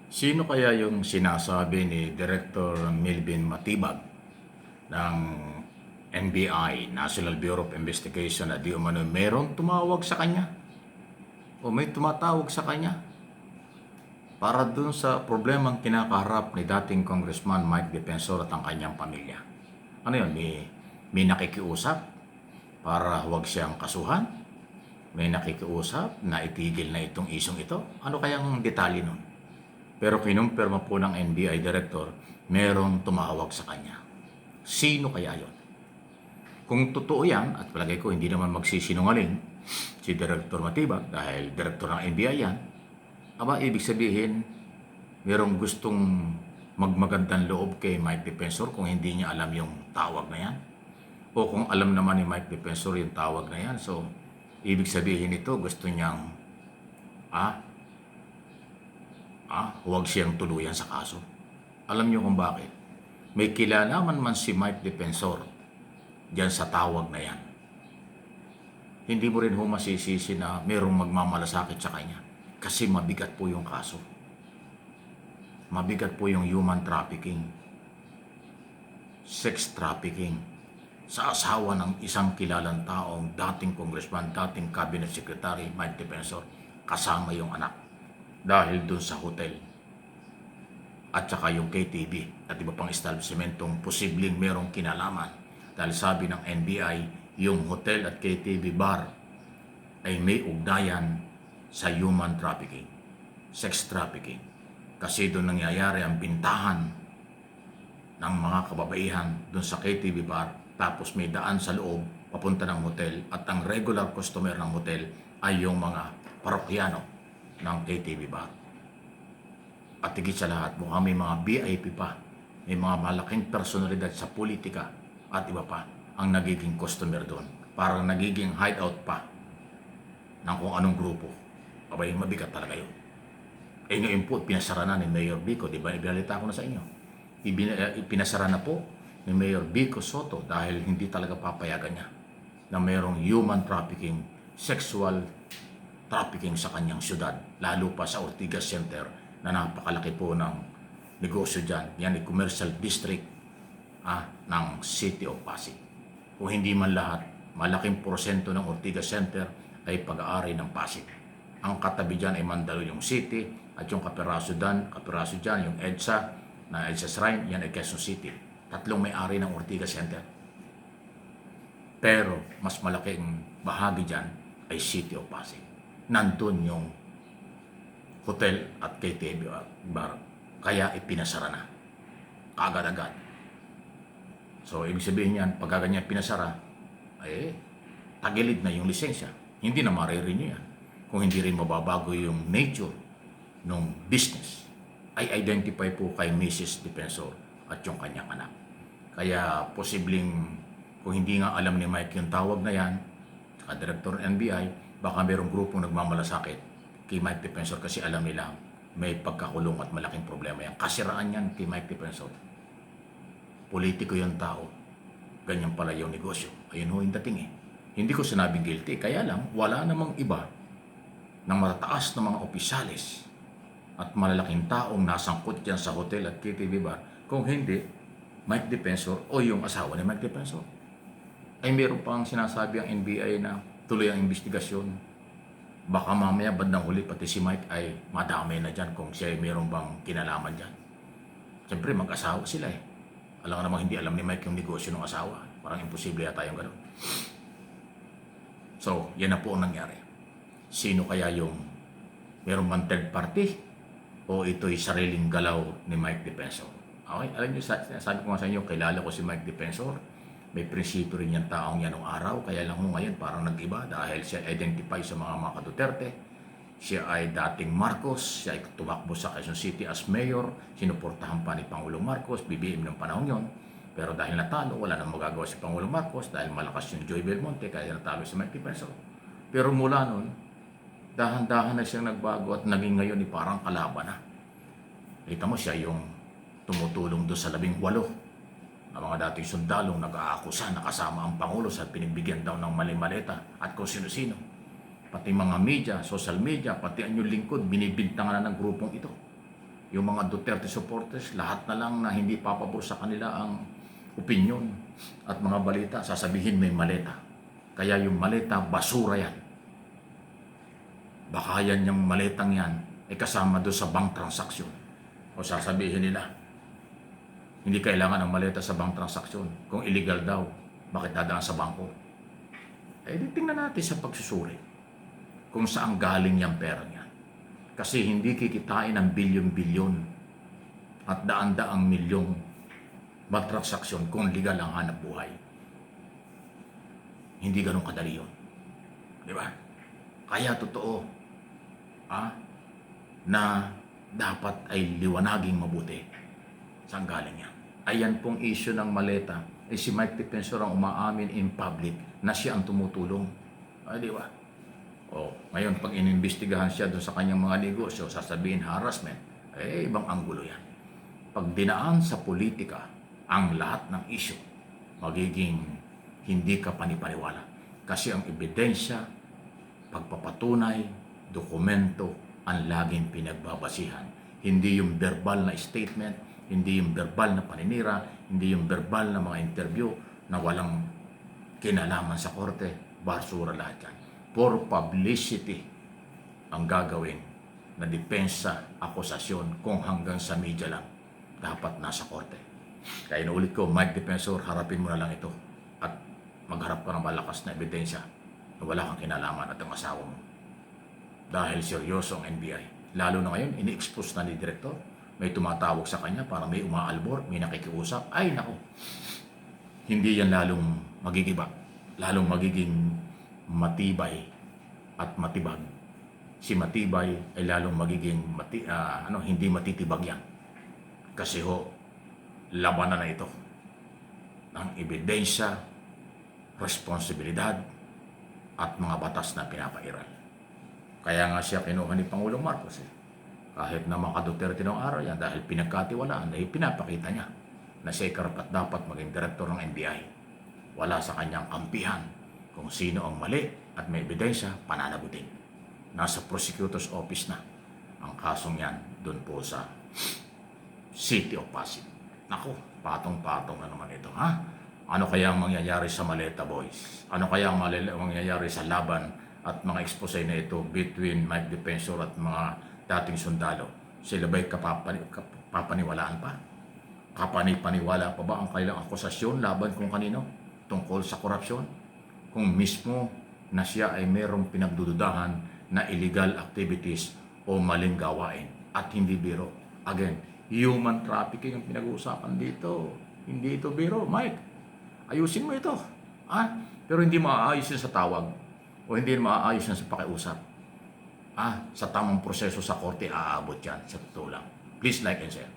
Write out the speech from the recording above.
Sino kaya yung sinasabi ni Director Melvin Matibag ng NBI, National Bureau of Investigation, na di umano merong tumawag sa kanya o may tumatawag sa kanya para dun sa problemang kinakaharap ni dating Congressman Mike Defensor at ang kanyang pamilya? Ano yun? May nakikiusap para huwag siyang kasuhan? May nakikiusap na itigil na itong isong ito? Ano kayang detalye nun? Pero kinumpirma po ng NBI Director, merong tumawag sa kanya. Sino kaya yon? Kung totoo yan, at palagay ko hindi naman magsisinungaling si Director Matibag dahil Director ng NBI yan, aba ibig sabihin, merong gustong magmagandang loob kay Mike Defensor kung hindi niya alam yung tawag na yan. O kung alam naman ni Mike Defensor yung tawag na yan, so ibig sabihin ito gusto niyang huwag siyang tuluyan sa kaso. Alam niyo kung bakit? May kilalaman man si Mike Defensor diyan sa tawag na yan. Hindi mo rin masisisi na merong magmamalasakit sa kanya kasi mabigat po yung kaso. Mabigat po yung human trafficking, sex trafficking sa asawa ng isang kilalang taong dating congressman, dating cabinet secretary, Mike Defensor, kasama yung anak dahil dun sa hotel at saka yung KTV at iba pang establishmentong posibleng merong kinalaman dahil sabi ng NBI yung hotel at KTV bar ay may ugnayan sa human trafficking, sex trafficking, kasi doon nangyayari ang bintahan ng mga kababaihan doon sa KTV bar, tapos may daan sa loob papunta ng hotel at ang regular customer ng hotel ay yung mga parokyano ng KTV bar. At higit sa lahat, mukhang may mga VIP pa, may mga malaking personalidad sa politika at iba pa ang nagiging customer doon. Parang nagiging hideout pa ng kung anong grupo. Abay, mabigat talaga yun. Eh ngayon po, pinasara na ni Mayor Vico, di ba? Ibinalita ko na sa inyo. Pinasara na po ni Mayor Vico Soto dahil hindi talaga papayagan niya na mayroong human trafficking, sexual trafficking sa kanyang syudad, lalo pa sa Ortigas Center na napakalaki po ng negosyo dyan. Yan ay commercial district ng City of Pasig. Kung hindi man lahat, malaking porsyento ng Ortigas Center ay pag-aari ng Pasig. Ang katabi dyan ay Mandaluyong City at yung kapiraso dyan, yung EDSA, na EDSA Shrine, yan ay Quezon City. Tatlong may-ari ng Ortigas Center. Pero mas malaking bahagi dyan ay City of Pasig. Nandun yung hotel at KTV bar. Kaya ipinasara na. Agad-agad. So, ibig sabihin yan, pagka ganyan pinasara, ay tagilid na yung lisensya. Hindi na marirenew yan. Kung hindi rin mababago yung nature ng business, ay identify po kay Mrs. Defensor at yung kanyang anak. Kaya posibleng kung hindi nga alam ni Mike yung tawag na yan, saka Director ng NBI, baka mayroong grupong nagmamalasakit kay Mike Defensor kasi alam nila may pagkakulong at malaking problema yan. Kasiraan yan kay Mike Defensor. Politiko yung tao. Ganyan pala yung negosyo. Ayun ho yung dating eh. Hindi ko sinabing guilty. Kaya lang, wala namang iba ng matataas na mga opisyalis at malalaking taong nasangkot yan sa hotel at KTV bar kung hindi Mike Defensor o yung asawa ni Mike Defensor. Ay meron pang sinasabi ang NBI na tuloy ang investigasyon. Baka mamaya bandang huli pati si Mike ay madamay na dyan kung siya ay meron bang kinalaman dyan. Siyempre mag-asawa sila eh. Alam nga namang hindi alam ni Mike yung negosyo ng asawa. Parang imposible yata yung gano'n. So, yan na po ang nangyari. Sino kaya yung meron bang third party o ito'y sariling galaw ni Mike Defensor? Okay, alam niyo, sabi ko nga sa inyo, kilala ko si Mike Defensor. May prinsipyo rin yung taong yan nung araw, kaya lang mo ngayon parang nag-iba dahil siya identify sa mga Duterte. Siya ay dating Marcos, siya ay tumakbo sa Quezon City as mayor, sinuportahan pa ni Pangulong Marcos, BBM ng panahon yon. Pero dahil natalo, wala nang magagawa si Pangulong Marcos dahil malakas yung Joy Belmonte, kaya natalo si Mike Defensor. Pero mula nun, dahan-dahan na siyang nagbago at naging ngayon ni parang kalaban na. Kita mo siya yung tumutulong doon sa 18 ang mga dating sundalong nag-aakusa na kasama ang Pangulo sa pinigbigyan daw ng mali-maleta at kung sino-sino. Pati mga media, social media, pati ang yung lingkod, binibintangan na ng grupong ito. yung mga Duterte supporters, lahat na lang na hindi papabor sa kanila ang opinion at mga balita, sasabihin may maleta. Kaya yung maleta, basura yan. Baka yan yung maletang yan ay kasama doon sa bank transaction. O sasabihin nila, hindi kailangan ng maleta sa bank transaction. Kung illegal daw, bakit dadaan sa bangko? Eh di tingnan natin sa pagsusuri kung saan galing yung pera niya. Kasi hindi kikitain ng bilyon-bilyon at daan-daang milyong transaksyon kung legal ang hanap buhay. Hindi ganun kadali yun. Di ba? Kaya totoo na dapat ay liwanaging mabuti saan galing yan. Ayan pong issue ng maleta, si Mike Defensor ang umaamin in public na siya ang tumutulong. Ay, di ba? Ngayon, pag inimbestigahan siya doon sa kanyang mga negosyo, sasabihin harassment, ibang anggulo yan. Pag dinaan sa politika ang lahat ng issue, magiging hindi ka panipaniwala. Kasi ang ebidensya, pagpapatunay, dokumento, ang laging pinagbabasihan. Hindi yung verbal na statement, hindi yung verbal na paninira, hindi yung verbal na mga interview na walang kinalaman sa korte, basura lahat yan. For publicity ang gagawin na depensa, akusasyon kung hanggang sa media lang dapat nasa korte. Kaya inuulit ko, Mike Defensor, harapin mo na lang ito at magharap ka ng malakas na ebidensya na wala kang kinalaman at ang asawa mo. Dahil seryoso ang NBI. Lalo na ngayon, ini-expose na ni Direktor. May tumatawag sa kanya para may umaalbor, may nakikiusap. Ay, nako. Hindi yan lalong magigiba. Lalong magiging matibay at matibag. Si matibay ay lalong magiging hindi matitibag yan. Kasi labanan na ito ng ebidensya, responsibilidad at mga batas na pinapairal. Kaya nga siya kinuha ni Pangulong Marcos kahit na mga Duterte ng araw yan dahil pinagkatiwalaan dahil pinapakita niya na siya karapat dapat maging direktor ng NBI. Wala sa kanyang kampihan kung sino ang mali at may ebidensya, pananagutin. Nasa prosecutor's office na ang kasong yan doon po sa City of Pasig. Naku, patong-patong na naman ito, ha? Ano kaya ang mangyayari sa Maleta Boys? Ano kaya ang mangyayari sa laban at mga expose na ito between Mike Defensor at mga dating sundalo? Sila ba'y kapapaniwalaan pa? Kapanipaniwala pa ba ang kailang akusasyon laban kung kanino tungkol sa korupsyon? Kung mismo na siya ay mayroong pinagdududahan na illegal activities o maling gawain at hindi biro. Again, human trafficking ang pinag-uusapan dito. Hindi ito biro. Mike, ayusin mo ito. Pero hindi maaayos yan sa tawag o hindi maaayos yan sa pakiusap. Sa tamang proseso sa korte, aabot yan. Sa totoo lang. Please like and share.